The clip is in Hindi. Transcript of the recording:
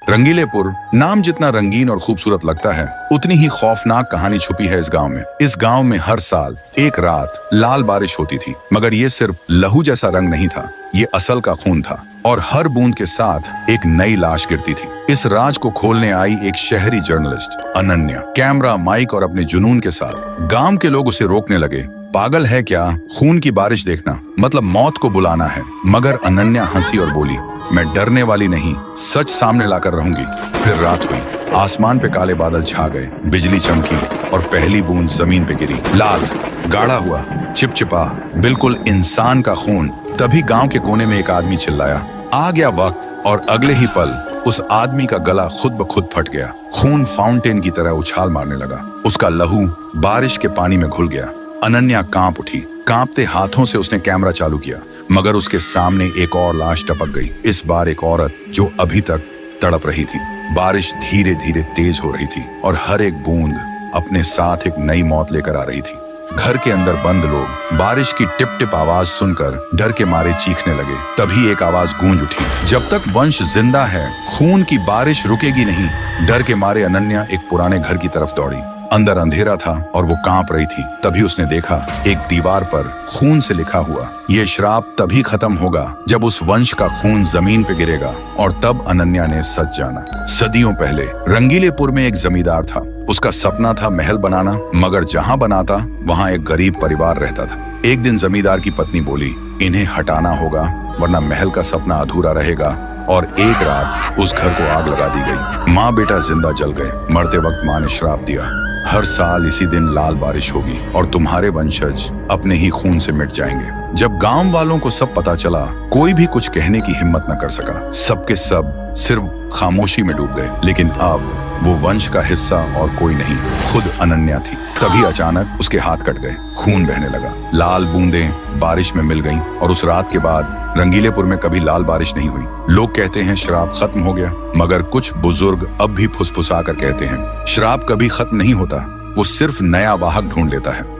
रंगीलेपुर नाम जितना रंगीन और खूबसूरत लगता है, उतनी ही खौफनाक कहानी छुपी है इस गांव में। इस गांव में हर साल एक रात लाल बारिश होती थी, मगर ये सिर्फ लहू जैसा रंग नहीं था, ये असल का खून था। और हर बूंद के साथ एक नई लाश गिरती थी। इस राज को खोलने आई एक शहरी जर्नलिस्ट अनन्या, कैमरा, माइक और अपने जुनून के साथ। गांव के लोग उसे रोकने लगे। पागल है क्या, खून की बारिश देखना मतलब मौत को बुलाना है। मगर अनन्या हंसी और बोली, मैं डरने वाली नहीं, सच सामने लाकर रहूंगी। फिर रात हुई, आसमान पे काले बादल छा गए, बिजली चमकी और पहली बूंद जमीन पे गिरी। लाल, गाढ़ा हुआ, चिपचिपा, बिल्कुल इंसान का खून। तभी गांव के कोने में एक आदमी चिल्लाया, आ गया वक्त। और अगले ही पल उस आदमी का गला खुद ब खुद फट गया। खून फाउंटेन की तरह उछाल मारने लगा। उसका लहू बारिश के पानी में घुल गया। अनन्या कांप उठी। कांपते हाथों से उसने कैमरा चालू किया, मगर उसके सामने एक और लाश टपक गई। इस बार एक औरत जो अभी तक तड़प रही थी। बारिश धीरे धीरे तेज हो रही थी और हर एक बूंद अपने साथ एक नई मौत लेकर आ रही थी। घर के अंदर बंद लोग बारिश की टिप टिप आवाज सुनकर डर के मारे चीखने लगे। तभी एक आवाज गूंज उठी, जब तक वंश जिंदा है, खून की बारिश रुकेगी नहीं। डर के मारे अनन्या एक पुराने घर की तरफ दौड़ी। अंदर अंधेरा था और वो कांप रही थी। तभी उसने देखा एक दीवार पर खून से लिखा हुआ, ये श्राप तभी खत्म होगा जब उस वंश का खून जमीन पे गिरेगा। और तब अनन्या ने सच जाना। सदियों पहले रंगीलेपुर में एक जमींदार था। उसका सपना था महल बनाना, मगर जहां बनाता वहां एक गरीब परिवार रहता था। एक दिन जमींदार की पत्नी बोली, इन्हें हटाना होगा वरना महल का सपना अधूरा रहेगा। और एक रात उस घर को आग लगा दी गई। माँ बेटा जिंदा जल गए। मरते वक्त माँ ने श्राप दिया, हर साल इसी दिन लाल बारिश होगी और तुम्हारे वंशज अपने ही खून से मिट जाएंगे। जब गांव वालों को सब पता चला, कोई भी कुछ कहने की हिम्मत न कर सका। सबके सब सिर्फ खामोशी में डूब गए। लेकिन अब वो वंश का हिस्सा और कोई नहीं, खुद अनन्या थी। तभी अचानक उसके हाथ कट गए, खून बहने लगा। लाल बूंदें बारिश में मिल गईं और उस रात के बाद रंगीलेपुर में कभी लाल बारिश नहीं हुई। लोग कहते हैं श्राप खत्म हो गया, मगर कुछ बुजुर्ग अब भी फुसफुसा कर कहते हैं, श्राप कभी खत्म नहीं होता, वो सिर्फ नया वाहक ढूंढ लेता है।